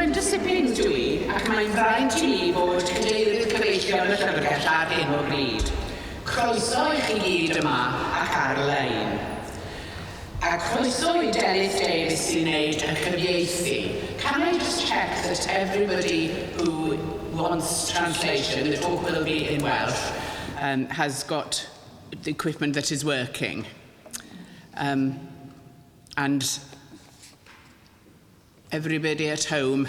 Gwenda Sippings dwi, ac mae'n fraint I mi fod cadeirydd cyfeillion y llyfrgell ar hyn o bryd. Croeso I chi gyd yma ac ar-lein. A croeso I Delyth Davies I wneud y cyfieithu. Can I just check that everybody who wants translation, the talk will be in Welsh, has got the equipment that is working. And everybody at home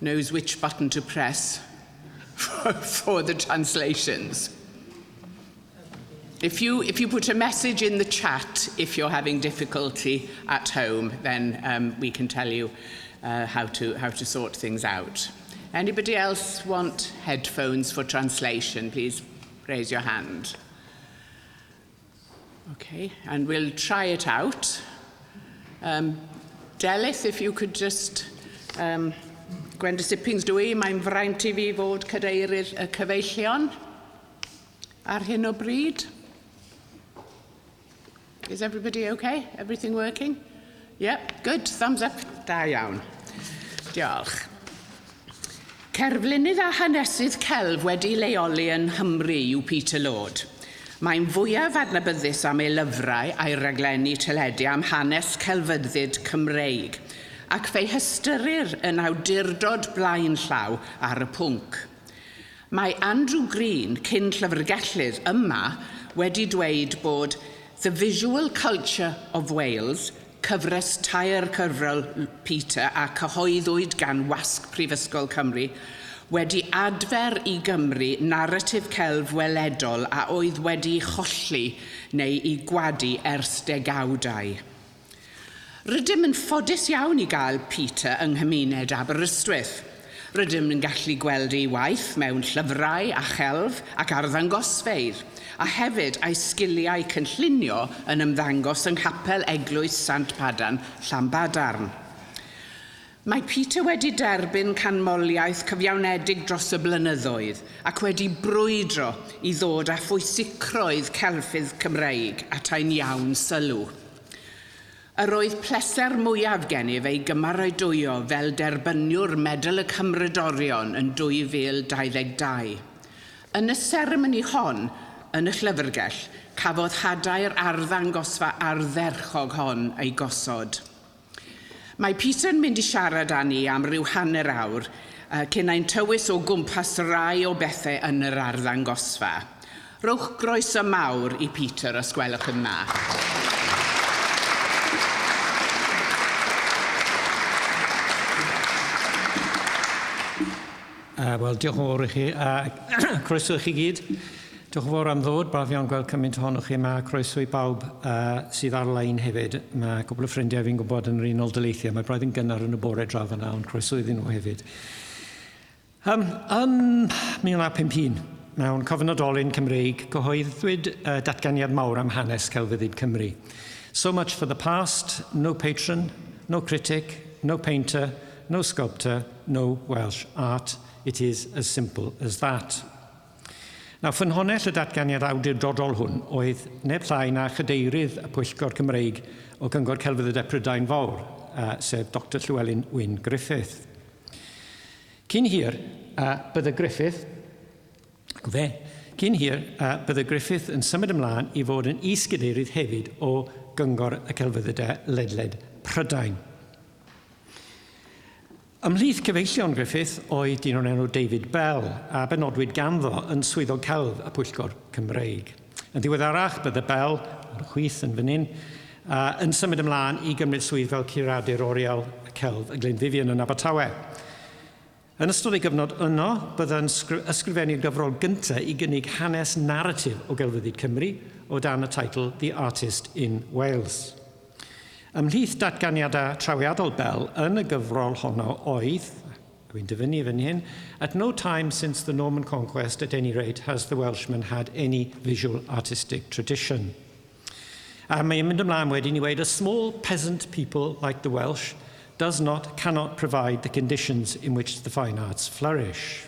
knows which button to press for the translations. If you put a message in the chat, if you're having difficulty at home, then we can tell you how to sort things out. Anybody else want headphones for translation? Please raise your hand. Okay, and we'll try it out. Delyth, if you could just... Gwenda Sippings dwi, mae'n fraint I fi fod cadeirydd y cyfeillion ar hyn o bryd. Is everybody okay? Everything working? Yep, good. Thumbs up. Da iawn. Diolch. Cerflunydd a hanesydd celf wedi leoli yn Nghymru yw Peter Lord. Mae'n fwyaf adnabyddus am ei lyfrau a'i raglenni teledu am hanes celfyddyd Cymreig, ac fe'i hystyrir yn awdurdod blaen llaw ar y pwnc. Mae Andrew Green, cyn llyfrgellydd yma, wedi dweud bod The Visual Culture of Wales, cyfres tair cyfrol Peter a cyhoeddwyd gan Wasg Prifysgol Cymru, wedi adfer I Gymru naratif celf weledol a oedd wedi cholli neu I gwadu ers degawdau. Rydym yn ffodus iawn I gael Peter yng nghymuned Aberystwyth. Rydym yn gallu gweld ei waith mewn llyfrau a chelf ac arddangosfeydd, a hefyd ei sgiliau cynllunio yn ymddangos yng Nghapel Eglwys Sant Padan, Llanbadarn. Mae Peter wedi derbyn canmoliaeth cyfiawnedig dros y blynyddoedd ac wedi brwydro I ddod â phwysigrwydd celfydd Cymreig atau'n iawn sylw. Yr oedd pleser mwyaf gennyf ei gymarodwyo fel derbyniwr Medal y Cymrydorion yn 2022. Yn y seremoni hon, yn y llyfrgell, cafodd hadau'r arddangosfa ardderchog hon ei gosod. Mae Peter yn mynd I siarad â ni am ryw hanner awr cyn ein tywys o gwmpas rai o bethau yn yr arddangosfa. Rowch groeso mawr I Peter os gwelwch yn dda. Wel, diolch yn fawr I chi. Croeso I chi gyd. Diolch yn fawr am ddod. Braf iawn gweld cymaint ohonoch chi. Mae croeso I bawb sydd ar-lein hefyd. Mae cwbl o ffrindiau fi'n gwybod yn yr Unol Daleithiau. Mae braidd yn gynnar yn y bore draf yna, ond croeso iddyn nhw hefyd. Yn 1951, mewn cofnodolyn Cymreig, gyhoeddwyd datganiad mawr am hanes celfyddyd Cymru. So much for the past, no patron, no critic, no painter, no sculptor, no Welsh art. It is as simple as that. Nawr, ffynhonnell y datganiad awdurdodol hwn oedd neb llai na chadeirydd y Pwyllgor Cymreig o Gyngor Celfyddydau Prydain Fawr, sef Dr Llywelyn Wyn Griffith. Cyn hir, bydde Griffith yn symud ymlaen I fod yn is-gadeirydd hefyd o Gyngor y Celfyddydau Ledled Prydain. Ymhlith cyfeillion Griffith oedd un o'r enw David Bell a benodwyd ganddo yn swyddog celf y Pwyllgor Cymreig. Yn ddiweddarach, bydde Bell, ar y chwith yn fan hyn, yn symud ymlaen I gymryd swydd fel curadur oriel y celf y Glenfifian yn Abertawe. Yn ystod ei gyfnod yno, bydde'n ysgrifennu'r gyfrol gyntaf I gynnig hanes naratif o gelfyddyd Cymru o dan y teitl The Artist in Wales. Ymhlith datganiadau trawiadol Bell yn y gyfrol honno oedd, dwi'n dyfynnu fan hyn, at no time since the Norman conquest at any rate has the Welshman had any visual artistic tradition. A mae'n mynd ymlaen wedyn I weid, a small peasant people like the Welsh cannot provide the conditions in which the fine arts flourish.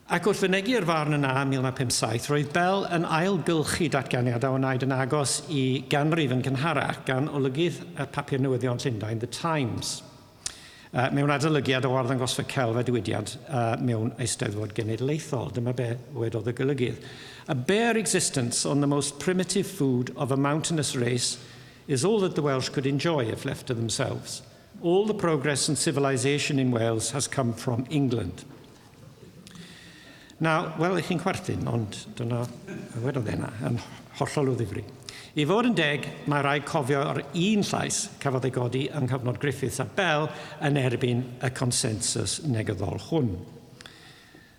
Ac wrth fynegi'r farn yna ym 1957, roedd Bell yn ailgylchu datganiadau o wneud yn agos I ganrif yn cynharach gan olygydd y papur newyddion Llundain, The Times. mewn adolygiad o arddangosfa celf a diwydiad mewn Eisteddfod Genedlaethol. Dyma be wedodd y golygydd. A bare existence on the most primitive food of a mountainous race is all that the Welsh could enjoy if left to themselves. All the progress and civilization in Wales has come from England. Nawr, wel, chi'n chwerthin, ond dyna wedodd yna yn hollol o ddifri. I fod yn deg, mae rhaid cofio ar un llais cafodd ei godi yng nghyfnod Griffiths a Bell yn erbyn y consensus negyddol hwn.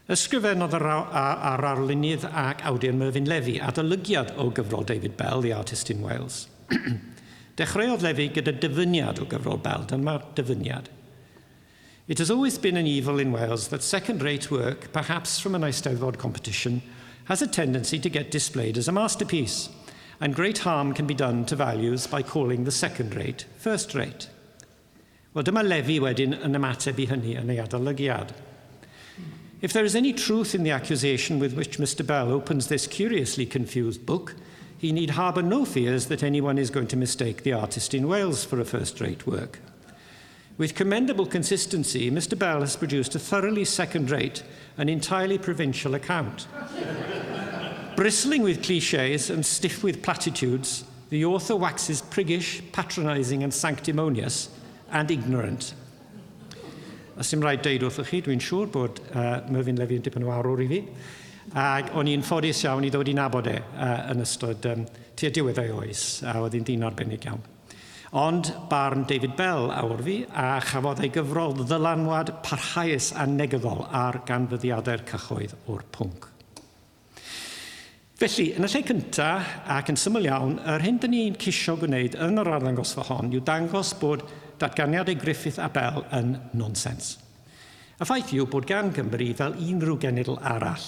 Ysgrifennodd ar arlunydd ac awdur Merfyn Levy adolygiad o gyfrol David Bell, The Artist in Wales. Dechreuodd Levy gyda dyfyniad o gyfrol Bell, dyma'r dyfyniad. It has always been an evil in Wales that second-rate work, perhaps from an Eisteddfod competition, has a tendency to get displayed as a masterpiece, and great harm can be done to values by calling the second-rate first-rate. Wel, dyma Levy wedyn yn ymateb I hynny yn ei adolygiad. If there is any truth in the accusation with which Mr. Bell opens this curiously confused book, he need harbour no fears that anyone is going to mistake The Artist in Wales for a first-rate work. With commendable consistency, Mr. Bell has produced a thoroughly second-rate and entirely provincial account. Bristling with clichés and stiff with platitudes, the author waxes priggish, patronising and sanctimonious, and ignorant. Os dim rhaid deud wrthoch chi, dwi'n siŵr bod Merfyn Levy yn dipyn o arwr I fi. Ac o'n i'n ffodus iawn I ddod I nabod yn ystod tua diwedd ei oes, a oedd hi'n dyn arbennig iawn. Ond barn David Bell awr fi, a chafodd ei gyfrol ddylanwad parhaus a negyddol ar ganfyddiadau'r cyhoedd o'r pwnc. Felly, yn y lle cyntaf, ac yn syml iawn, yr hyn dyn ni'n cisio gwneud yn yr arddangosfa hon yw dangos bod datganiad ei Griffith a Bell yn nonsens. Y ffaith yw bod gan Gymru fel unrhyw genedl arall,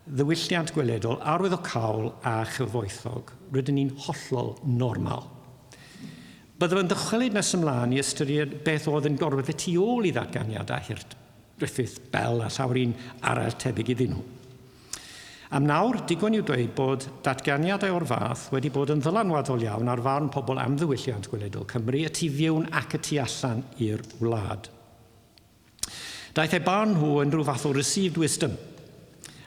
ddiwylliant gweledol arwyddocaol a chyfoethog, rydyn ni'n hollol normal. Byddaf yn dychwelyd nes ymlaen I ystyried beth oedd yn gorfod y tu ôl I ddatganiadau Hirt, Griffith, Bell a llawer un arall tebyg iddyn nhw. Am nawr, digon i'w dweud bod datganiadau o'r fath wedi bod yn ddylanwadol iawn ar farn pobl am ddiwylliant gweledol Cymru y tu fewn ac y tu allan i'r wlad. Daeth ei barn nhw yn rhyw fath o received wisdom,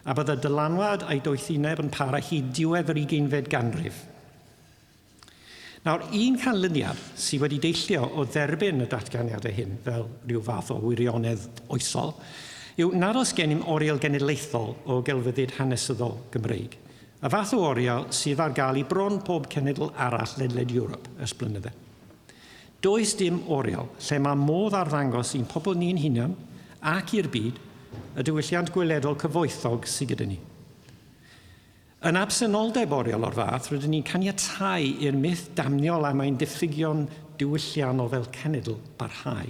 a bydd y dylanwad a'i doethineb yn para hyd diwedd yr 20fed ganrif. Nawr, un canlyniad sydd wedi deillio o dderbyn y datganiadau hyn fel rhyw fath o wirionedd oesol, yw nad oes gennym oriel genedlaethol o gelfyddyd hanesyddol Gymreig. Y fath o oriel sydd ar gael I bron pob cenedl arall ledled Ewrop ys blynydde. Does dim oriel lle mae modd arddangos i'n pobl ni'n hunan ac i'r byd y diwylliant gweledol cyfoethog sydd gyda ni. Yn absenoldeb oriel o'r fath, rydyn ni'n caniatáu i'r myth damniol am ein diffygion diwylliannol fel cenedl barhau.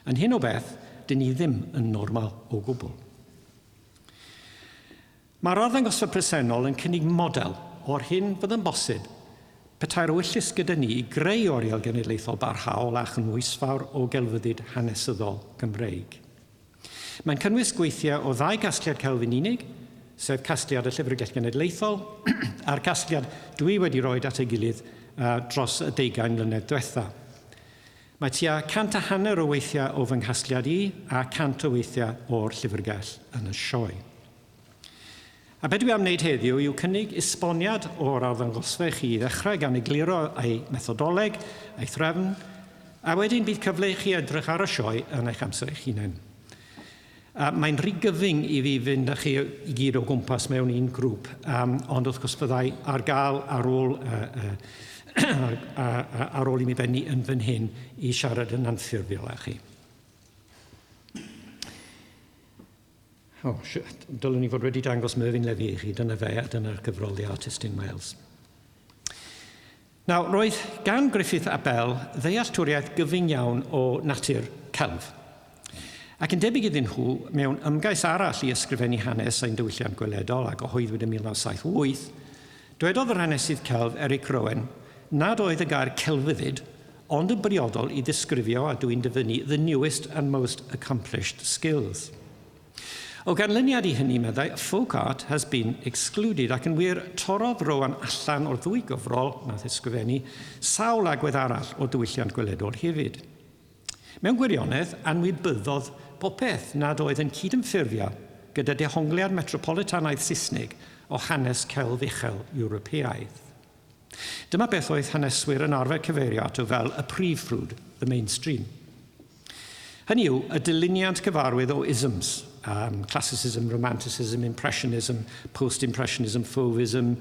Yn hyn o beth, dyn ni ddim yn normal o gwbl. Mae'r arddangosfa presennol yn cynnig model o'r hyn fydd yn bosib petai'r wyllus gyda ni I greu oriel genedlaethol barhaol a chynwysfawr o gelfyddyd hanesyddol Gymreig. Mae'n cynnwys gweithiau o ddau casgliad celfyn unig, sef casgliad y Llyfrgell Genedlaethol, a'r casgliad dwi wedi rhoi at ei gilydd dros y 20 mlynedd diwethaf. Mae tua 150 o weithiau o fy nghasgliad I a 100 o weithiau o'r llyfrgell yn y sioe. A beth dwi am wneud heddiw yw cynnig esboniad o'r arddangosfa I chi ddechrau gan egluro ei methodoleg, ei threfn, a wedyn bydd cyfle I chi edrych ar y sioe yn eich amser eich hunain. Mae'n rhy gyfyng I fi fynd â chi I gyd o gwmpas mewn un grŵp, ond wrth gwrs byddai ar gael ar ôl ar ôl I mi benni yn fy hyn I siarad yn anffurfiol â chi. Dylwn ni fod wedi dangos Merfyn Levy I chi, dyna fe a dyna'r gyfrol The Artist in Wales. Nawr, roedd gan Griffith a Bell ddealltwriaeth gyfyng iawn o natur celf. Ac yn debyg iddyn nhw, mewn ymgais arall I ysgrifennu hanes ein diwylliant gweledol a gyhoeddwyd yn 1978, dwedodd yr hanesydd celf Eric Rowan nad oedd y gair celfyddyd, ond yn briodol I ddisgrifio a dwi'n dyfynnu the newest and most accomplished skills. O ganlyniad I hynny meddai, folk art has been excluded ac yn wir torodd Rowan allan o'r ddwy gyfrol nath ysgrifennu sawl agwedd arall o diwylliant gweledol hefyd. Mewn gwirionedd, anwybyddodd popeth nad oedd yn cydymffurfio gyda dehongliad metropolitanaidd Saesnig o hanes celf uchel Ewropeaidd. Dyma beth oedd haneswyr yn arfer cyfeirio ato fel y prif ffrwd, the mainstream. Hynny yw, y dyluniad cyfarwydd o isms, classicism, romanticism, impressionism, post-impressionism, fauvism,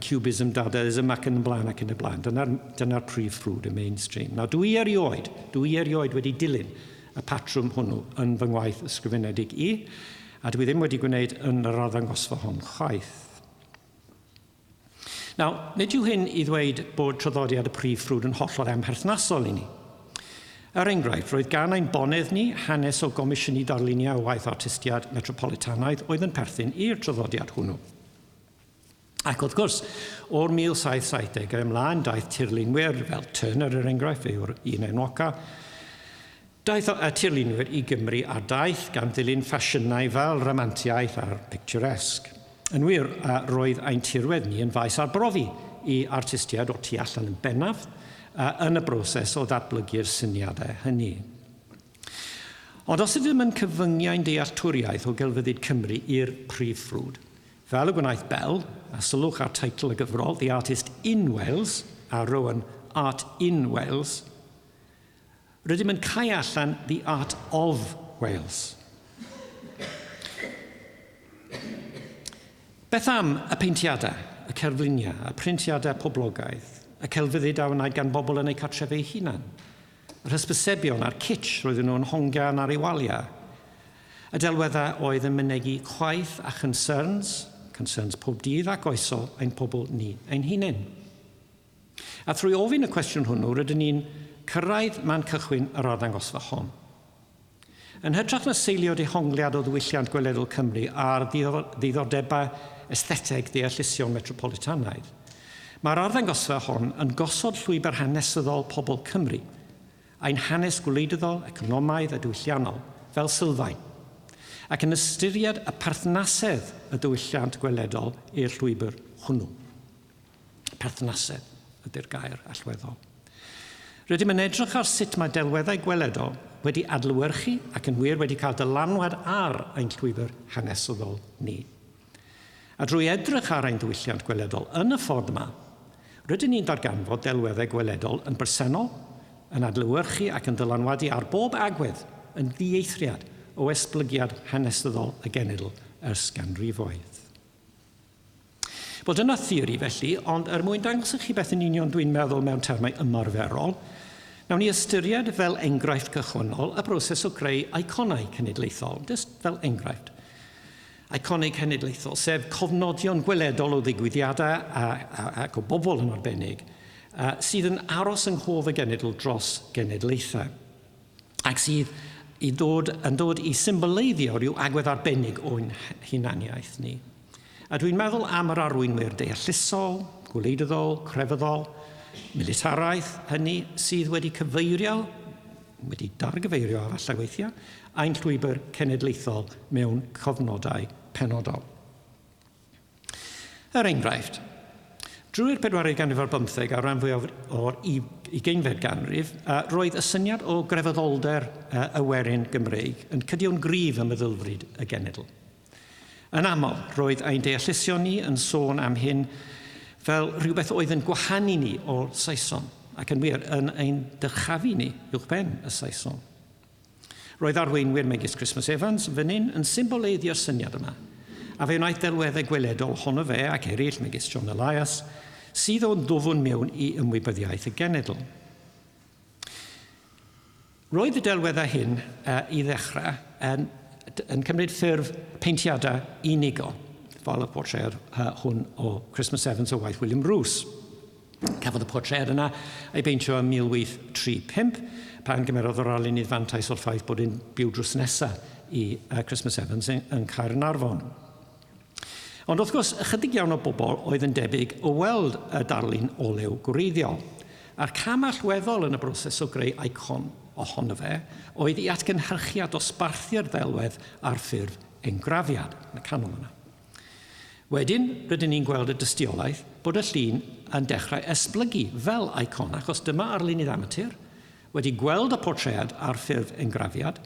cubism, dadaism ac yn y blaen ac yn y blaen. Dyna'r prif ffrwd, y mainstream. Nawr, dwi erioed wedi dilyn y patrwm hwnnw yn fy ngwaith ysgrifenedig i, a dwi ddim wedi gwneud yn yr arddangosfa hon chwaith. Nawr, nid yw hyn i ddweud bod traddodiad y prif ffrwd yn hollol amherthnasol i ni. Er enghraifft, roedd gan ein bonedd ni hanes o gomisiynu darluniau o waith artistiad metropolitanaidd oedd yn perthyn i'r traddodiad hwnnw. Ac wrth gwrs, o'r 1770 ymlaen, daeth tirlunwyr fel Turner er enghraifft, fe yw'r un enwoca, daeth tirlunwyr i Gymru ar daith gan ddilyn ffasiynau fel romantiaeth a'r picturesque. Yn wir, roedd ein tirwedd ni yn faes arbrofi i artistiad o tu allan yn bennaf, yn y broses o ddatblygu'r syniadau hynny. Ond os ydym yn cyfyngiau'n dealltwriaeth o gelfyddyd Cymru i'r prif ffrwd, fel y gwnaeth Bell, a sylwch ar teitl y gyfrol, The Artist in Wales, a Rowan Art in Wales, rydym yn cael allan The Art of Wales. Beth am y peintiadau, y cerfluniau, y printiadau poblogaidd, y celfyddyd a wnaed gan bobl yn eu cartrefau hunan, yr hysbysebion a'r kitsch roedden nhw'n hongian ar ei waliau, y delweddau oedd yn mynegu chwaith a concerns pob dydd ac oesol ein pobl ni ein hunain. A trwy ofyn y cwestiwn hwnnw, rydyn ni'n cyrraedd man cychwyn yr arddangosfa hon. Yn hytrach na seilio dehongliad o ddiwylliant gweledol Cymru a'r ddiddordebau estheteg deallusion metropolitanaidd, mae'r arddangosfa hon yn gosod llwybr hanesyddol pobl Cymru, ein hanes gwleidyddol, economaidd a diwylliannol fel sylfaen, ac yn ystyried y perthnasedd y diwylliant gweledol i'r llwybr hwnnw. Perthnasedd ydy'r gair allweddol. Rydym yn edrych ar sut mae delweddau gweledol wedi adlewyrchu ac yn wir wedi cael dylanwad ar ein llwybr hanesyddol ni. A drwy edrych ar ein diwylliant gweledol yn y ffordd yma, rydyn ni'n darganfod delweddau gweledol yn bersonol, yn adlewyrchu ac yn dylanwadu ar bob agwedd yn ddieithriad o esblygiad hanesyddol y genedl ers ganrifoedd. Wel, dyna theori felly, ond mwyn dangos i chi beth yn union dwi'n meddwl mewn termau ymarferol, nawn ni ystyried fel enghraifft cychwynnol y broses o greu eiconau cenedlaethol, just fel enghraifft. Eiconau cenedlaethol, sef cofnodion gweledol o ddigwyddiadau ac o bobl yn arbennig, sydd yn aros yng nghof y genedl dros genedlaethau, ac sydd yn dod i symboleiddio rhyw agwedd arbennig o'n hunaniaeth ni. A dwi'n meddwl am yr arweinwyr deallusol, gwleidyddol, crefyddol, militaraeth, hynny sydd wedi cyfeirio, wedi dargyfeirio efallai weithiau, ein llwybr cenedlaethol mewn cofnodau penodol. Er enghraifft, drwy'r 40 ganrif ar 15 a rhan fwyaf o'r 20fed ganrif, roedd y syniad o grefyddolder awerin Gymreig yn cydio'n gryf ym meddylfryd y genedl. Yn aml, roedd ein deallusion ni yn sôn am hyn fel rhywbeth oedd yn gwahanu ni o'r Saeson, ac yn wir yn ein dyrchafu ni uwchben y Saeson. Roedd arweinwyr megis Christmas Evans fan hyn yn symboleiddio'r syniad yma, a fe wnaeth delweddau gweledol honno fe ac eraill megis John Elias, sydd o'n ddofwn mewn i ymwybyddiaeth y genedl. Roedd y delweddau hyn i ddechrau yn cymryd ffurf peintiadau unigol, fel y portred hwn o Christmas Evans o waith William Bruce. Cafodd y portred yna ei beintio ym 1835, pan gymerodd yr arlunydd fantais o'r ffaith bod yn byw drws nesaf i Christmas Evans yn Caernarfon. Ond wrth gwrs, ychydig iawn o bobl oedd yn debyg o weld y darlun olew gwreiddiol. A'r cam allweddol yn y broses o greu eicon ohono fe oedd i atgynhyrchu a dosbarthu'r ddelwedd ar ffurf engrafiad yn y canol yna. Wedyn, rydyn ni'n gweld y dystiolaeth bod y llun yn dechrau esblygu fel eicon, achos dyma arlunydd amatur wedi gweld y portread ar ffurf engrafiad,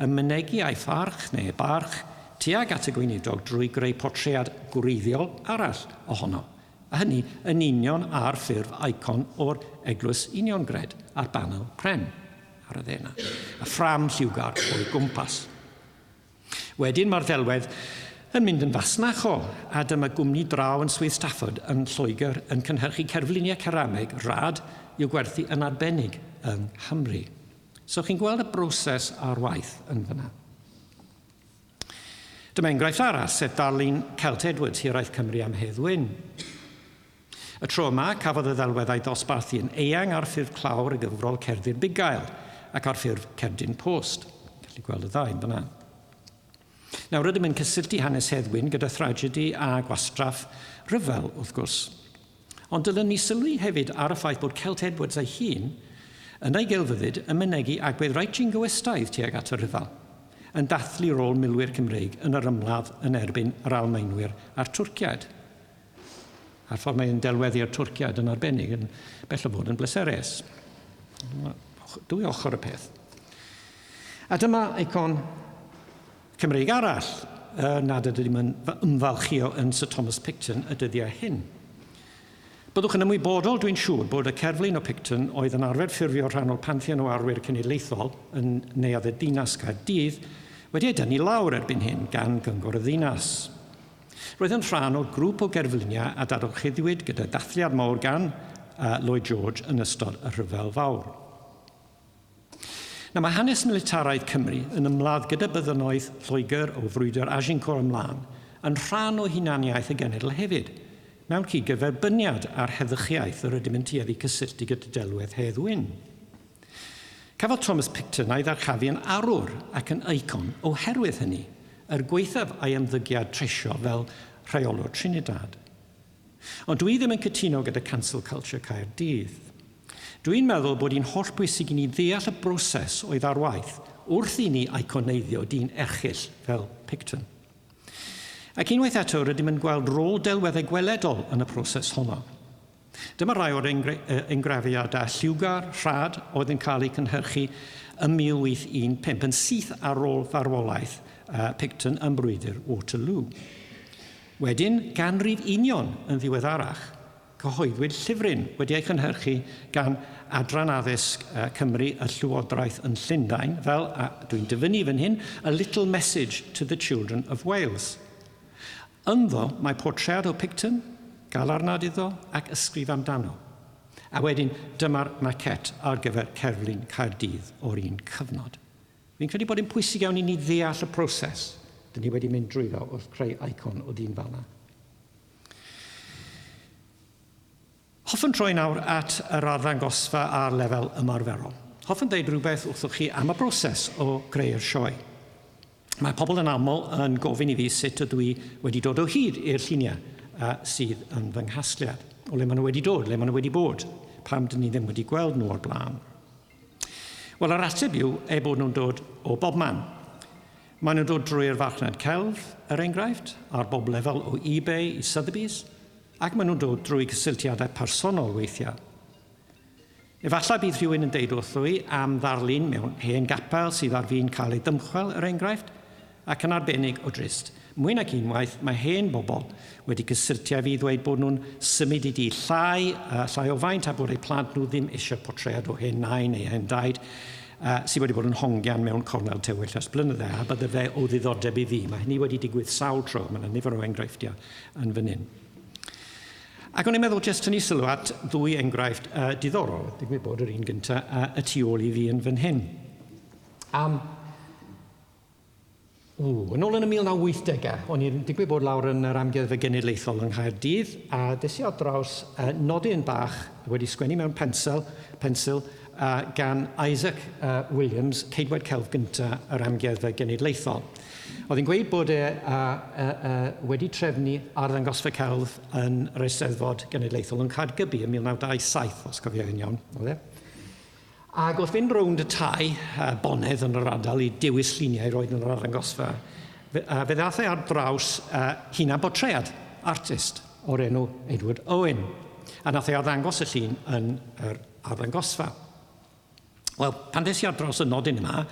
yn mynegu ei pharch neu barch tuag at y gweinidog drwy greu portread gwreiddiol arall ohono, a hynny yn union ar ffurf icon o'r eglwys uniongred a'r banel pren ar y ddena, a ffram lliwgar o'i gwmpas. Wedyn mae'r ddelwedd yn mynd yn fasnachol, a dyma gwmni draw yn Swydd Stafford yn Lloegr yn cynhyrchu cerfluniau cerameg rad i'w gwerthu yn arbennig yng Nghymru. So chi'n gweld y broses a'r waith yn fyna. Dyma enghraifft arall sef darlun Celt Edwards Hiraeth Cymru am Hedd Wyn. Y tro yma cafodd y ddelweddau dosbarthu yn eang ar ffurf clawr y gyfrol Cerddi'r Bugail ac ar ffurf Cerdyn Post. Gallu gweld y ddau yn fyna. Nawr rydym yn cysylltu hanes Hedd Wyn gyda thragedi a gwastraff ryfel, wrth gwrs. Ond dylwn ni sylwi hefyd ar y ffaith bod Celt Edwards ei hun yn ei gelfyddyd yn mynegu agwedd reit gingywestaidd tuag at y ryfel, yn dathlu rôl milwyr Cymreig yn yr ymladd yn erbyn yr Almaenwyr a'r Twrciaid. A'r ffordd mae'n delweddu ar Twrciaid yn arbennig yn bell o fod yn bleserus. Dwy ochr y peth. A dyma eicon Cymreig arall nad ydym yn ymfalchio yn Sir Thomas Picton y dyddiau hyn. Byddwch yn ymwybodol, dwi'n siŵr, bod y cerflun o Picton oedd yn arfer ffurfio rhannol Pantheon o Arwyr Cenedlaethol yn neuadd y dinas Caerdydd wedi ei dynnu lawr erbyn hyn gan Gyngor y Ddinas. Roedd yn rhan o'r grŵp o gerfluniau a dadorchuddiwyd gyda dathliad mawr gan Lloyd George yn ystod y Rhyfel Fawr. Mae hanes militaraidd Cymru yn ymladd gyda byddynoedd Lloegr o frwydr Agincourt ymlaen yn rhan o hunaniaeth y genedl hefyd, mewn cydgyferbyniad ar heddychiaeth yr ydym yn tueddu cysylltu gyda delwedd Hedd Wyn. Cafodd Thomas Picton ei ddarchafu yn arwr ac yn eicon oherwydd hynny, gweithaf ei ymddygiad tresio fel rheolwr Trinidad. Ond dwi ddim yn cytuno gyda cancel culture Caerdydd. Dwi'n meddwl bod hi'n hollbwysig i ni ddeall y broses oedd ar waith wrth i ni eiconeiddio dyn erchyll fel Picton. Ac unwaith eto rydym yn gweld rôl delweddau gweledol yn y proses honno. Dyma rai o'r engrafiadau lliwgar, rhad, oedd yn cael eu cynhyrchu ym 1815 yn syth ar ôl farwolaeth Picton yn brwydr Waterloo. Wedyn, ganrif union yn ddiweddarach, cyhoeddwyd llyfryn wedi ei cynhyrchu gan Adran Addysg Cymru y Llywodraeth yn Llundain, fel, dwi'n dyfynnu fan hyn, A Little Message to the Children of Wales. Ynddo, mae portread o Picton, gael arnad iddo ac ysgrif amdano. A wedyn, dyma'r macet ar gyfer cerflun Caerdydd o'r un cyfnod. Fi'n credu bod yn pwysig iawn i ni ddeall y proses. Dyn ni wedi mynd drwyddo wrth creu eicon o ddyn fel yna. Hoffwn troi nawr at yr arddangosfa ar lefel ymarferol. Hoffwn dweud rhywbeth wrthoch chi am y broses o greu'r sioe. Mae pobl yn aml yn gofyn i fi sut ydw i wedi dod o hyd i'r lluniau sydd yn fy nghasgliad. O le maen nhw wedi dod, le maen nhw wedi bod, pam dyn ni ddim wedi gweld nhw o'r blaen. Wel, yr ateb yw bod nhw'n dod o bob man. Maen nhw'n dod drwy'r farchnad celf, yr enghraifft, ar bob lefel o eBay i Sotheby's, ac maen nhw'n dod drwy cysylltiadau personol weithiau. Efallai bydd rhywun yn deud wrtho i am ddarlun mewn hen gapel sydd ar fi'n cael ei dymchwel, yr enghraifft, ac yn arbennig o drist. Mwy nag unwaith, mae hen bobl wedi cysylltiau fi ddweud bod nhw'n symud i di llai o faint a bod eu plant nhw ddim eisiau portread o hen nain neu hen daid sydd wedi bod yn hongian mewn cornel tywyll ers blynyddau a bydde fe o ddiddordeb i fi. Mae hynny wedi digwydd sawl tro, mae yna nifer o enghreifftiau yn fan hyn. Ac o'n i'n meddwl jyst tynnu sylw at ddwy enghraifft diddorol, digwydd bod yr un gyntaf y tu ôl i fi yn fan hyn. Yn ôl yn y 1980, o'n i'n digwydd bod lawr yn yr Amgueddfa Genedlaethol yng Nghaerdydd a des i ar draws nodyn bach wedi sgwennu mewn pensil gan Isaac Williams, ceidwaid celf gyntaf yr Amgueddfa Genedlaethol. Oedd hi'n gweud bod wedi trefnu arddangosfa celf yn yr Eisteddfod Genedlaethol yn Caergybi yn 1927, os cofio hyn iawn. Ac wrth fynd rownd y tai, bonedd yn yr ardal i dewis lluniau roedd yn yr arddangosfa, fe ddath ei ar draws hunan portread, artist, o'r enw Edward Owen. A nath ei arddangos y llun yn yr arddangosfa. Wel, pan des i ar dros y nodyn yma,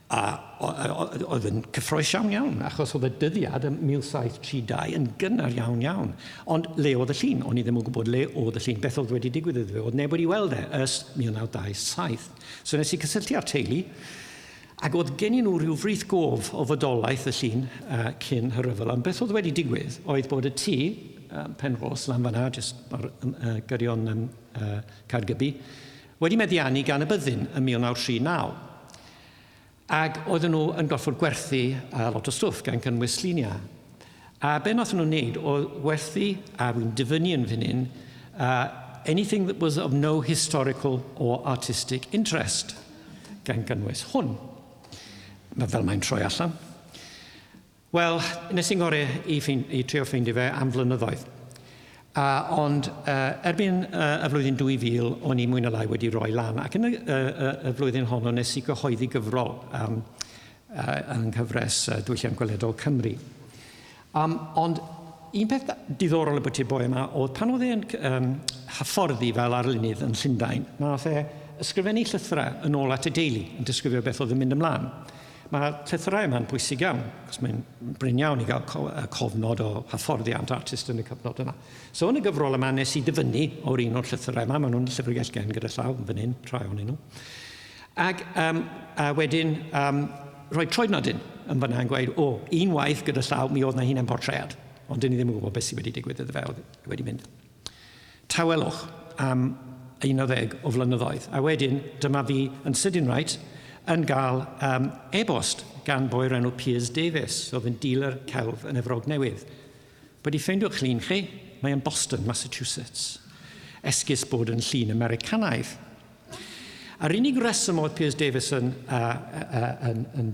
oedd yn cyffroes iawn, achos oedd y dyddiad yn 1732 yn gynnar iawn. Ond le oedd y llun? O'n i ddim yn gwybod le oedd y llun, beth oedd wedi digwydd iddo fe. Oedd neb wedi weld ers 1927. So nes i cysylltu ar teulu, ac oedd gen i nhw rhyw frith gof o fodolaeth y llun cyn hyrryfel. Ond beth oedd wedi digwydd oedd bod y tŷ, Penrhos, lan fanna, jyst ar gyrion Caergybi, wedi meddiannu gan y byddin yn 1939. Ac oedden nhw yn gorfod gwerthu lot o stwff gan cynnwys lluniau. A be nath nhw'n wneud oedd werthu, a wy'n dyfynu yn fan hyn, anything that was of no historical or artistic interest gan cynnwys hwn. Fel mae'n troi allan. Wel, nes i'n gorau i trio ffeindio fe am flynyddoedd. Ond erbyn y flwyddyn 2000, o'n i mwy na lai wedi rhoi lan. Ac yn y flwyddyn honno nes i gyhoeddi gyfrol yn cyfres Diwylliant Gweledol Cymru. Ond un peth diddorol y bwyty boi yma oedd pan oedd e'n hyfforddi fel arlunydd yn Llundain, nath ysgrifennu llythyrau yn ôl at y deulu yn disgrifio beth oedd yn mynd ymlaen. Mae llythyrau yma'n bwysig iawn, cos mae'n bryn iawn i gael cofnod o hyfforddiant artist yn y cyfnod yna. So yn y gyfrol yma nes i dyfynu o'r un o'r llythyrau yma, maen nhw'n llyfrgell gen gyda llaw yn fan hyn, rhai ohonyn nhw. Ac wedyn rhoi troednodyn yn fanna yn gweud, un waith gyda llaw, mi oedd na hunain portread. Ond dyn ni ddim yn gwybod beth sydd wedi digwydd iddo fe, oedd wedi mynd. Tawelwch am 11 o flynyddoedd. A wedyn, dyma fi yn sydyn rhaid, yn cael e-bost gan boi'r enw Piers Davies, oedd yn dealer celf yn Efrog Newydd. Wedi ffeindio'ch llun chi, mae yn Boston, Massachusetts. Esgus bod yn llun Americanaidd. A'r unig reswm oedd Piers Davies yn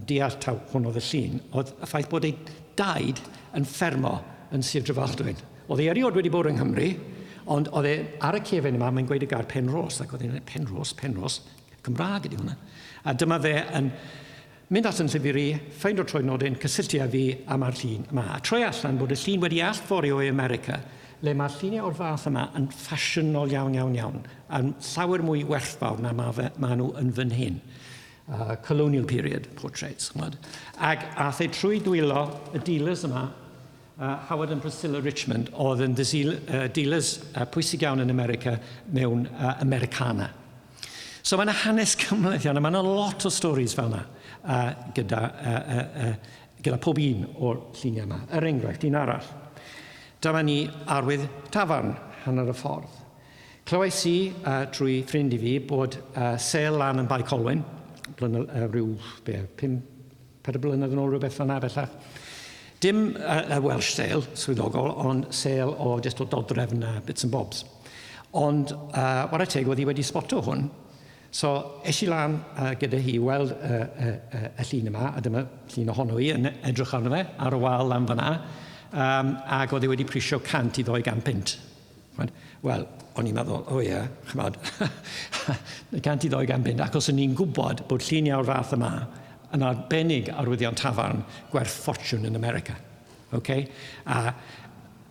deall taw hwn oedd y llun, oedd y ffaith bod ei daid yn ffermo yn Sir Drefaldwyn. Oedd ei eriod wedi bod yng Nghymru, ond oedd e ar y cefen yma, mae'n gweud y gair Penrhos, ac oedd e'n Penrhos, Cymraeg ydi hwnna. A dyma fe yn mynd at yn llyfr i, ffeind o'r troednodyn, cysylltu â fi am ar llun yma. A troi allan bod y llun wedi allforio i America, le mae'r lluniau o'r fath yma yn ffasiynol iawn, a'n llawer mwy werthfawr na ma nhw yn fan hyn. Colonial period portraits. Ac ath ei trwy dwylo y dealers yma, Howard and Priscilla Richmond, oedd yn dealers pwysig iawn yn America mewn Americana. So mae'n hanes cymleth iawn, a mae'n lot o stories fel yna gyda pob un o'r lluniau yma. Enghraifft, un arall. Dyma ni arwydd tafarn, hanner y ffordd. Clywais i trwy ffrind i fi bod sel lan yn Bai Colwyn, rhyw 5-4 blynedd yn ôl rhywbeth fel yna bellach. Dim Welsh sale swyddogol, ond sale o just o dodrefn bits and bobs. Ond war y teg oedd hi wedi spoto hwn. So, es i lan gyda hi weld y llun yma, a dyma llun ohono i yn edrych arno fe ar y wal lan fanna, ac oedd hi wedi prisio 100 Wel, o'n i'n meddwl, chymod, 100 ac os o'n i'n gwybod bod lluniau o'r fath yma yn arbennig arwyddion tafarn gwerth ffortiwn yn America. Okay? A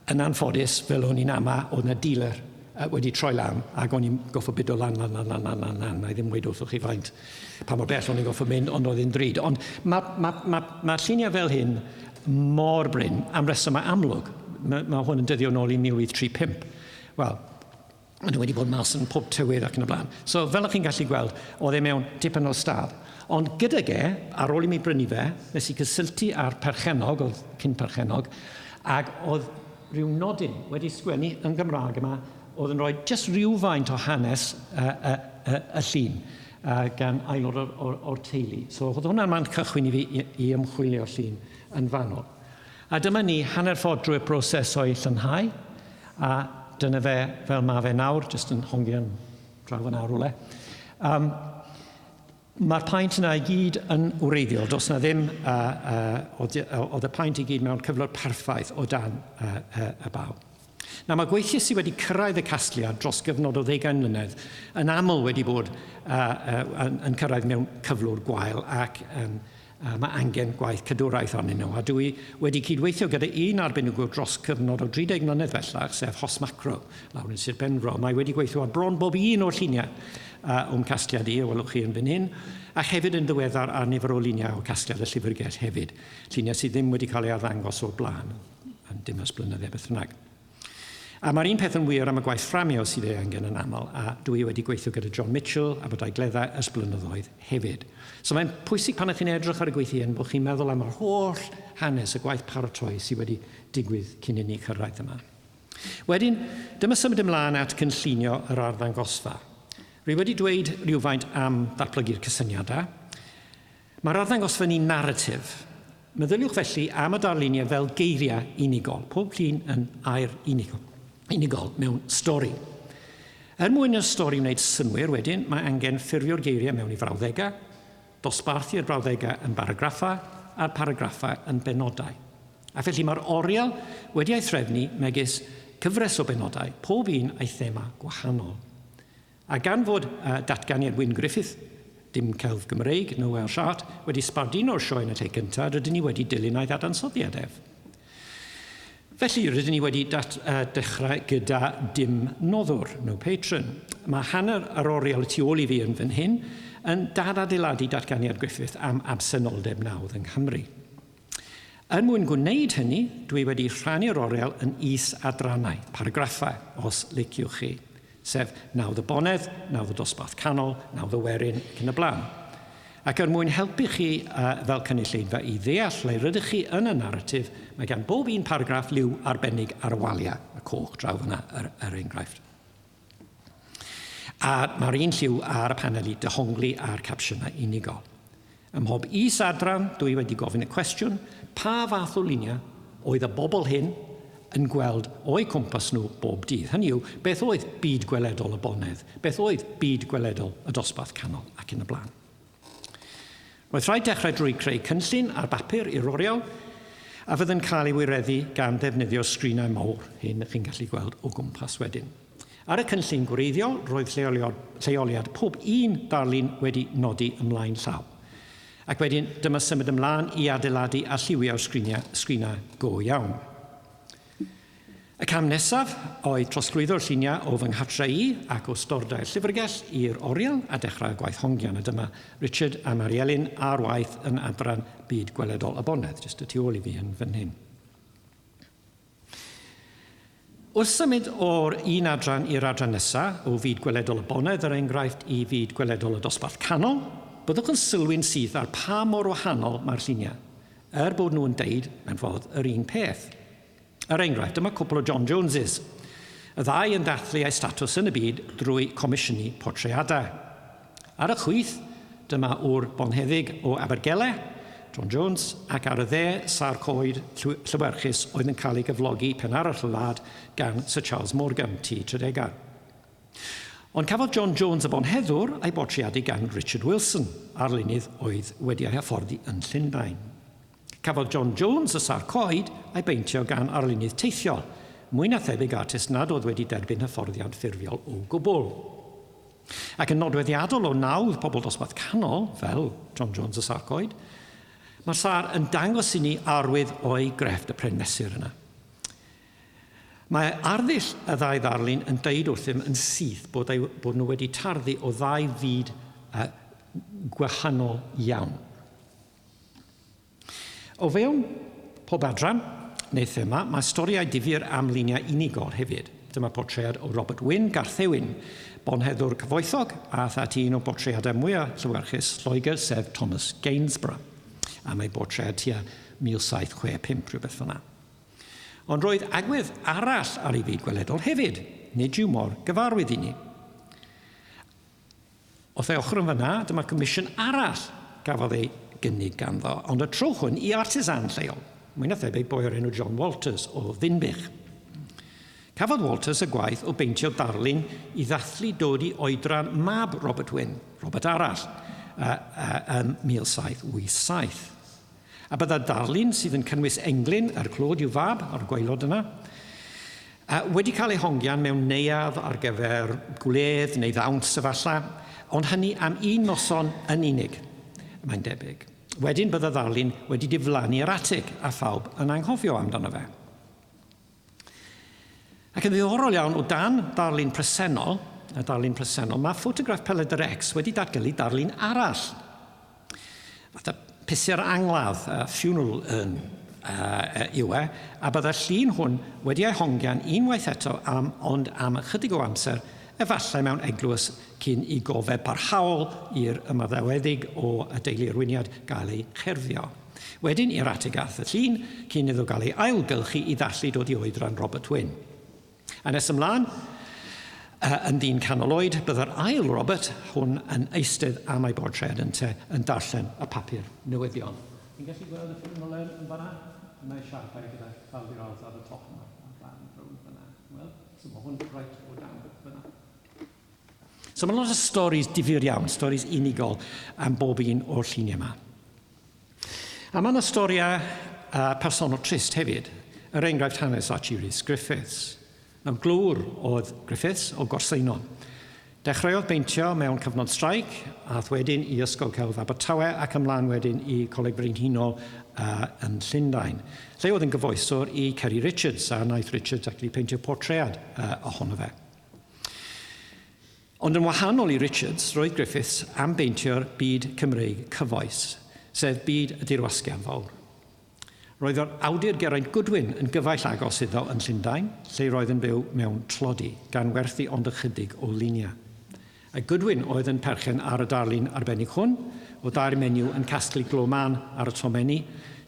yn anffodus, fel o'n i'n ama, oedd yna dealer wedi troi lan, ac o'n i'n goffo bido lan. Na i ddim wedi wrthwch chi faint pa mor bell o'n i'n goffo mynd, ond oedd hi'n drud. Ond mae lluniau fel hyn mor bryn am resymau amlwg. Mae hwn yn dyddio nôl i 1835. Wel, maen nhw wedi bod mas yn pob tywydd ac yn y blaen. So, fel ych chi'n gallu gweld, oedd e mewn dipyn o stad. Ond gyda ge, ar ôl i mi brynu fe, nes i gysylltu ar perchenog, oedd cyn perchenog, ac oedd rhyw nodyn wedi sgwennu yn Gymraeg yma, oedd yn rhoi jyst rhywfaint o hanes y llun gan aelod o'r teulu. So, oedd hwnna'n man cychwyn i fi i ymchwilio llun yn fanol. A dyma ni hanner ffordd drwy'r broses o'i llynhau, a dyna fe fel mae fe nawr, jyst yn hongian draw yna rwle. Mae'r paent yna i gyd yn wreiddiol, dos na ddim, oedd y paent i gyd mewn cyflwr perffaith o dan y baw. Nawr mae gweithiau sydd wedi cyrraedd y casgliad dros gyfnod o 20 mlynedd yn aml wedi bod yn cyrraedd mewn cyflwr gwael ac mae angen gwaith cadwraeth arnyn nhw. A dwi wedi cydweithio gyda un arbenigwr dros cyfnod o 30 mlynedd fellach, sef Hos Macro, lawr yn Sir Benfro. Mae wedi gweithio ar bron bob un o'r lluniau o'n casgliad i, o welwch chi yn fan hyn, ac hefyd yn ddiweddar ar nifer o luniau o casgliad y llyfrgell hefyd. Lluniau sydd ddim wedi cael ei arddangos o'r blaen, yn dim ys blynyddiau beth bynnag. A mae'r un peth yn wir am y gwaith fframio sydd ei angen yn aml, a dwi wedi gweithio gyda John Mitchell a bod ei gleddau ys blynyddoedd hefyd. So mae'n pwysig pan ych chi'n edrych ar y gweithio hyn bod chi'n meddwl am yr holl hanes y gwaith paratoi sydd wedi digwydd cyn i ni cyrraedd yma. Wedyn, dyma symud ymlaen at cynllunio yr arddangosfa. Rwy wedi dweud rhywfaint am ddatblygu'r cysyniadau. Mae'r arddangosfa ni narratif. Meddyliwch felly am y darluniau fel geiriau unigol. Pob llun yn air unigol mewn stori. Mwyn y stori wneud synwyr wedyn, mae angen ffurfio'r geiriau mewn i frawddegau, dosbarthu'r brawddegau yn baragraffau a'r paragraffau yn benodau. A felly mae'r oriel wedi ei threfnu megis cyfres o benodau, pob un a'i thema gwahanol. A gan fod datganiad Wyn Griffith, dim celf Gymreig, no Welsh Art, wedi sbardun o'r sioe yn y lle cyntaf, rydyn ni wedi dilyn ei ddadansoddiad. Felly, rydyn ni wedi dechrau gyda dim noddwr, no patron. Mae hanner yr oriel tu ôl i fi yn fan hyn yn dadadeiladu datganiad Griffith am absenoldeb nawdd yng Nghymru. Mwyn gwneud hynny, dwi wedi rhannu'r oriel yn is-adrannau, paragraffau, os liciwch chi, sef nawdd y bonedd, nawdd y dosbarth canol, nawdd y werin, ac yn y blaen. Ac mwyn helpu chi fel cynulleidfa i ddeall le rydych chi yn y narratif, mae gan bob un paragraff liw arbennig ar y waliau, y coch draw fyna yr enghraifft. A mae'r un lliw ar y paneli dehongli a'r capsiynau unigol. Ym mhob is-adran, dwi wedi gofyn y cwestiwn, pa fath o luniau oedd y bobl hyn yn gweld o'i cwmpas nhw bob dydd. Hynny yw, beth oedd byd gweledol y bonedd? Beth oedd byd gweledol y dosbarth canol ac yn y blaen? Roedd rhaid dechrau drwy creu cynllun ar bapur i'r oriel, a fydd yn cael ei wireddu gan ddefnyddio sgrinau mawr, hyn ych chi'n gallu gweld o gwmpas wedyn. Ar y cynllun gwreiddiol, roedd lleoliad pob un darlun wedi nodi ymlaen llaw. Ac wedyn, dyma symud ymlaen i adeiladu a lliwio sgrinau go iawn. Y cam nesaf oedd trosglwyddo'r lluniau o fy nghartre i ac o stordau'r llyfrgell i'r oriel a dechrau gwaith hongian. A dyma Richard a Marielyn a'r waith yn adran byd gweledol y bonedd, jyst y tu ôl i fi yn fan hyn. Wrth symud o'r un adran i'r adran nesaf o fyd gweledol y bonedd, yr enghraifft i fyd gweledol y dosbarth canol, byddwch yn sylwi'n syth ar pa mor wahanol mae'r lluniau, bod nhw'n deud mewn ffordd yr un peth. Yr enghraifft, dyma cwpl o John Joneses. Y ddau yn dathlu ei statws yn y byd drwy comisiynu portreadau. Ar y chwith, dyma o'r bonheddig o Abergele, John Jones, ac ar y dde, Sar Coed Llywerchus oedd yn cael ei gyflogi pen arall y wlad gan Sir Charles Morgan, T30. Ond cafodd John Jones y bonheddwr ei bortreadu gan Richard Wilson, arlunydd oedd wedi ei hyfforddi yn Llundain. Cafodd John Jones y Sar Coed ei beintio gan arlunydd teithiol, mwy na thebyg artist nad oedd wedi derbyn hyfforddiad ffurfiol o gwbl. Ac yn nodweddiadol o nawdd pobl dosbarth canol, fel John Jones y Sar Coed, mae'r Sar yn dangos i ni arwydd o'i grefft y pren mesur yna. Mae arddull y ddau ddarlun yn deud wrthym yn syth bod nhw wedi tarddu o ddau fyd gwahanol iawn. O fewn pob adran, neu thema, mae storiau difyr am luniau unigol hefyd. Dyma portread o Robert Wyn, Garth Ewin, bonheddwr cyfoethog, a thati un o bortreadau mwyaf llywyrchus Lloegr, sef Thomas Gainsborough. A mae bortread tua 1765, rhywbeth fyna. Ond roedd agwedd arall ar ei fyd gweledol hefyd, nid yw mor gyfarwydd i ni. Wrth ei ochr yn fyna, dyma comisiwn arall gafodd ei gynnig ganddo, ond y tro hwn i artisan lleol. Mwy na thebyg boi o'r enw John Walters o Ddinbych. Cafodd Walters y gwaith o beintio darlun i ddathlu dod i oedran mab Robert Wyn, Robert arall, yn 1787. A bydda'r darlun sydd yn cynnwys englyn yr clod i'w fab, o'r gwaelod yna, wedi cael ei hongian mewn neuadd ar gyfer gwledd neu ddawns efallai, ond hynny am un noson yn unig, mae'n debyg. Wedyn bydda ddarlun wedi diflannu yr atig a phawb yn anghofio amdano fe. Ac yn ddiddorol iawn o dan darlun presennol, y darlun presennol, mae ffotograff Peledyr X wedi datgelu darlun arall. Fatha pisau'r angladd, funeral urn yw a byddai'r llun hwn wedi ei hongian unwaith eto ond am ychydig o amser, efallai mewn eglwys cyn i gofeb parhaol i'r ymaddewedig o y deulu arwiniad gael ei cherfio. Wedyn i'r ategath y llun cyn iddo gael ei ailgylchu i ddallu dod i oedran Robert Wynne. A nes ymlaen, yn ddyn canol oed, byddai'r ail Robert hwn yn eistedd am ei bortred yn darllen y papur newyddion. Fi'n gallu gweld y ffilm ole'n yn fanna? Mae siarpau gyda ffawr ar y top yma. Wel, so mae hwn right o dan fanna. So mae lot o storis difyr iawn, storis unigol am bob un o'r lluniau yma. A mae yna storiau personol trist hefyd. Yr enghraifft hanes Archie Rhys Griffiths. Nawr glwr oedd Griffiths o Gorseinon. Dechreuodd beintio mewn cyfnod straic, ath wedyn i Ysgol Celf Abertawe ac ymlaen wedyn i Coleg Brenhinol yn Llundain. Lle oedd yn gyfoeswr i Kerry Richards, a wnaeth Richards ac wedi peintio portread ohono fe. Ond yn wahanol i Richards, roedd Griffiths am beintio'r byd Cymreig cyfoes, sef byd y dirwasgiad fawr. Roedd o'r awdur Geraint Goodwin yn gyfaill agos iddo yn Llundain, lle roedd yn byw mewn tlodi, gan werthu ond ychydig o luniau. A Goodwin oedd yn perchen ar y darlun arbennig hwn, o dair menyw yn casglu gloman ar y tomenni,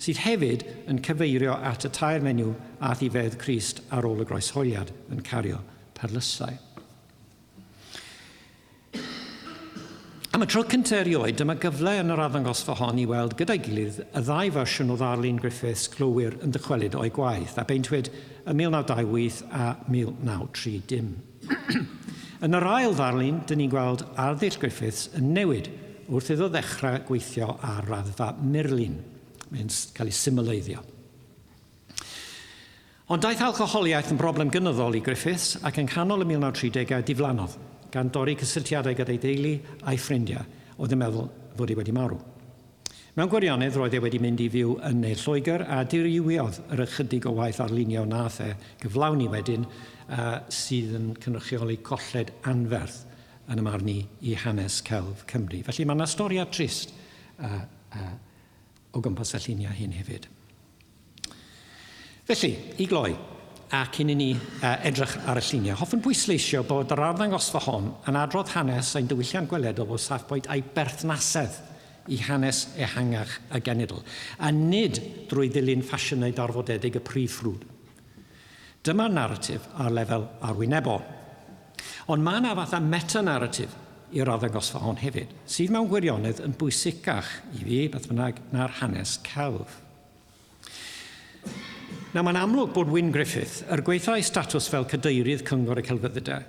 sydd hefyd yn cyfeirio at y tair menyw ath i fedd Crist ar ôl y groeshoeliad yn cario perlysau. Am y tro cyntaf erioed, dyma gyfle yn yr arddangosfa hon i weld gyda'i gilydd y ddau fersiwn o ddarlun Griffiths glywir yn dychwelyd o'i gwaith, a beintwyd y 1928 a 1930. Yn yr ail ddarlun, dyn ni'n gweld arddull Griffiths yn newid wrth iddo ddechrau gweithio ar raddfa Merlin. Mae'n cael ei symleiddio. Ond daeth alcoholiaeth yn broblem gynyddol i Griffiths ac yn canol y 1930au diflannodd, gan dorri cysylltiadau gyda'i deulu a'i ffrindiau, oedd yn meddwl fod ei wedi marw. Mewn gwirionedd, roedd ei wedi mynd i fyw yn Ne Lloegr a dirywiodd yr ychydig o waith arlunio nath gyflawni wedyn sydd yn cynrychioli colled anferth yn ymarnu i hanes celf Cymru. Felly mae yna storia trist o gwmpas y lluniau hyn hefyd. Felly, i gloi, a cyn i ni edrych ar y lluniau, hoffwn bwysleisio bod yr arddangosfa hon yn adrodd hanes ein diwylliant gweledol o safbwynt a'i berthnasedd i hanes ehangach a genedl, a nid drwy ddilyn ffasiynau darfodedig y prif ffrwd. Dyma'r narratif ar lefel arwynebol. Ond mae yna fatha meta-narratif i'r arddangosfa hon hefyd, sydd mewn gwirionedd yn bwysicach i fi, beth bynnag, na'r hanes celf. Nawr, mae'n amlwg bod Wyn Griffith, yr gweithio ei statws fel cadeirydd Cyngor y Celfyddydau,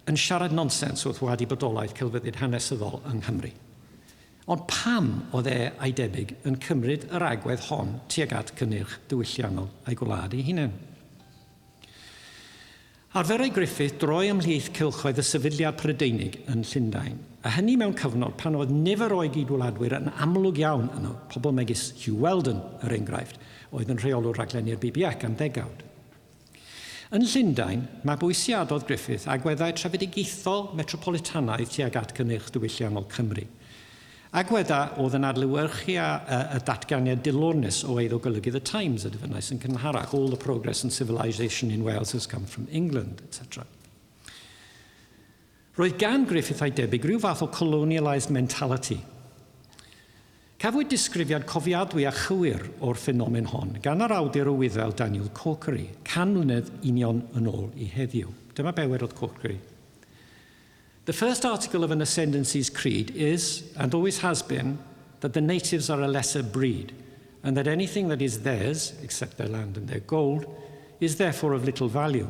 yn siarad nonsens wrth wadu bodolaeth celfyddyd hanesyddol yng Nghymru. Ond pam oedd a'i debyg yn cymryd yr agwedd hon tuag at cynnyrch diwylliannol a'i gwlad ei hunain? Arferai Griffith droi ymhlith cylchoedd y sefydliad Prydeinig yn Llundain, a hynny mewn cyfnod pan oedd nifer o'i gydwladwyr yn amlwg iawn yno, pobl megis Hugh Weldon, yr enghraifft, oedd yn rheolwr rhaglennu'r BBC am ddegawd. Yn Llundain, mae bwysiadodd Griffith agweddau trefedigaethol metropolitanaidd tuag at cynnyrch diwylliannol Cymru. Agweddau oedd yn adlewyrchu y datganiad dilornus o eiddo golygu The Times y dyfynais yn cynharach, all the progress and civilization in Wales has come from England, etc. Roedd gan Griffith a'i debyg rhyw fath o colonialised mentality. Cafwyd disgrifiad cofiadwy a chywir o'r ffenomen hon gan yr awdur o Wyddel Daniel Corkery, can mlynedd union yn ôl i heddiw. Dyma be wedodd Corkery. The first article of an ascendancy's creed is, and always has been, that the natives are a lesser breed, and that anything that is theirs, except their land and their gold, is therefore of little value.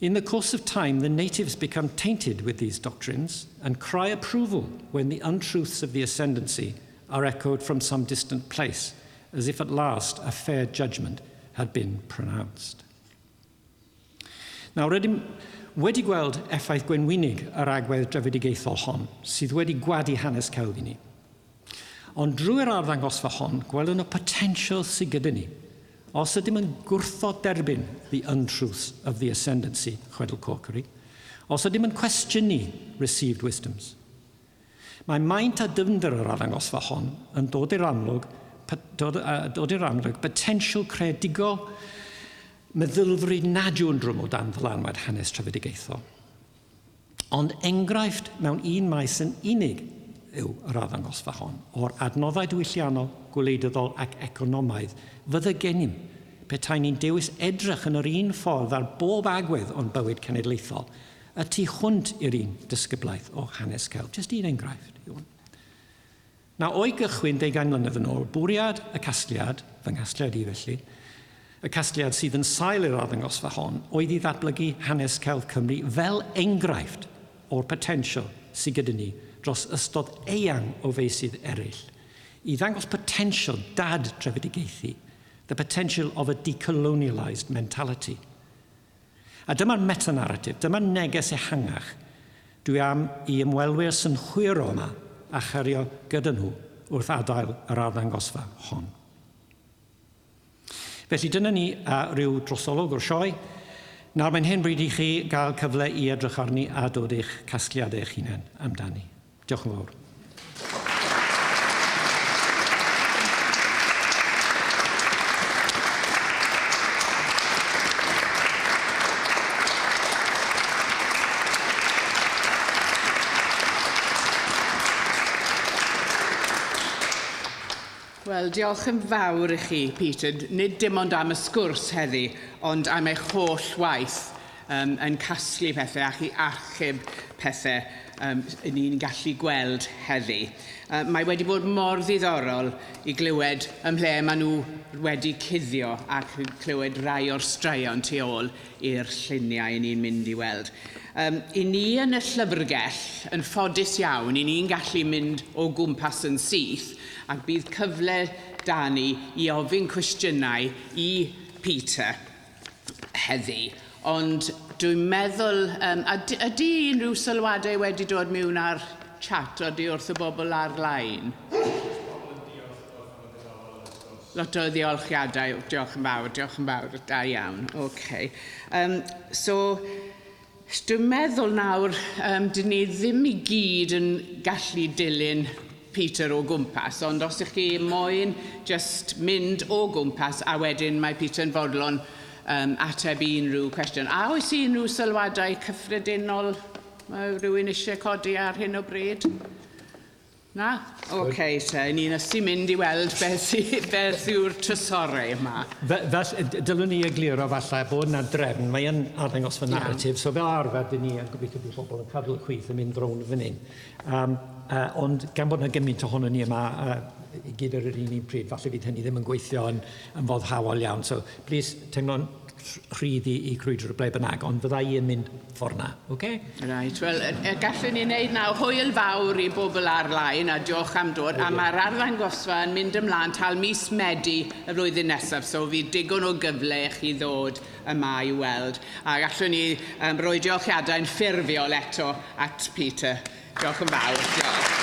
In the course of time, the natives become tainted with these doctrines and cry approval when the untruths of the ascendancy are echoed from some distant place, as if at last a fair judgment had been pronounced. Now, wedi gweld effaith gwenwynig yr agwedd drefedigaethol hon, sydd wedi gwadu hanes celf i ni. Ond drwy'r arddangosfa hon, gwelwn y potential sydd gyda ni, os ydym yn gwrthod derbyn the untruths of the ascendancy, chwedl Corkery, os ydym yn cwestiynu received wisdoms. Mae maint a dyfnder yr arddangosfa hon yn dod i'r amlwg potential creadigol meddylfryd nad yw'n drwm o dan ddylanwad hanes trefedigaethol. Ond enghraifft mewn un maes yn unig yw yr arddangosfa hon o'r adnoddau diwylliannol, gwleidyddol ac economaidd fydda gennym petai ni'n dewis edrych yn yr un ffordd ar bob agwedd o'n bywyd cenedlaethol y tu hwnt i'r un disgyblaeth o hanes celf. Just un enghraifft. Na o'i gychwyn 20 mlynedd yn ôl, bwriad y casgliad, fy ngasgliad i felly, y casgliad sydd yn sail i'r arddangosfa hon, oedd i ddatblygu hanes celf Cymru fel enghraifft o'r potensial sydd gyda ni dros ystod eang o feisydd eraill, i ddangos potensial dad trefedigaethu, the potential of a decolonialised mentality. A dyma'r meta-narratif, dyma'r neges ehangach dwi am i ymwelwyr synhwyro yma a chario gyda nhw wrth adael yr arddangosfa hon. Felly dyna ni rhyw drosolwg o'r sioe. Nawr mae'n hyn bryd i chi gael cyfle i edrych arni a dod eich casgliadau eich hunain amdani. Diolch yn fawr. Wel, diolch yn fawr i chi, Peter. Nid dim ond am y sgwrs heddi, ond am eich holl waith yn casglu pethau ac i achub pethau ni'n gallu gweld heddi. Mae wedi bod mor ddiddorol i glywed ym ble maen nhw wedi cuddio ac clywed rai o'r straeon tu ôl i'r lluniau ni'n mynd i weld. I ni yn y llyfrgell yn ffodus iawn, i ni'n gallu mynd o gwmpas yn syth ac bydd cyfle da ni i ofyn cwestiynau i Peter heddi. Ond dwi'n meddwl, ydy unrhyw sylwadau wedi dod mewn ar chat oeddi wrth y bobl ar-lein? Lot o ddiolchiadau, diolch yn fawr, da iawn. Okay. Dwi'n meddwl nawr, dyn ni ddim i gyd yn gallu dilyn Peter o gwmpas, ond os ych chi moyn just mynd o gwmpas a wedyn mae Peter yn fodlon ateb i unrhyw cwestiwn. A oes i unrhyw sylwadau cyffredinol mae rhywun eisiau codi ar hyn o bryd? Na? Oce, ni'n ysu mynd i weld beth yw'r tysorau yma. Dylwn ni egluro falle bod yna drefn, mae yn arddangos fy narratif, so fel arfer dyn ni yn gobeithio bydd pobl yn cadw y chwith yn mynd rown fan hyn. Ond gan bod yna gymaint ohono ni yma i gyd ar yr un pryd, falle bydd hynny ddim yn gweithio yn foddhawol iawn. So, plis, teimlo'n rhydd i crwydr ble bynnag, ond fydda i yn mynd ffordd na, oce? Right, wel, gallwn ni wneud nawr hwyl fawr i bobl ar-lein, a diolch am dod, a mae'r arddangosfa yn mynd ymlaen tal mis Medi y flwyddyn nesaf, so fi digon o gyfle i chi ddod yma i weld. A gallwn ni roi diolchiadau'n ffurfiol eto at Peter. Diolch yn fawr. Diolch.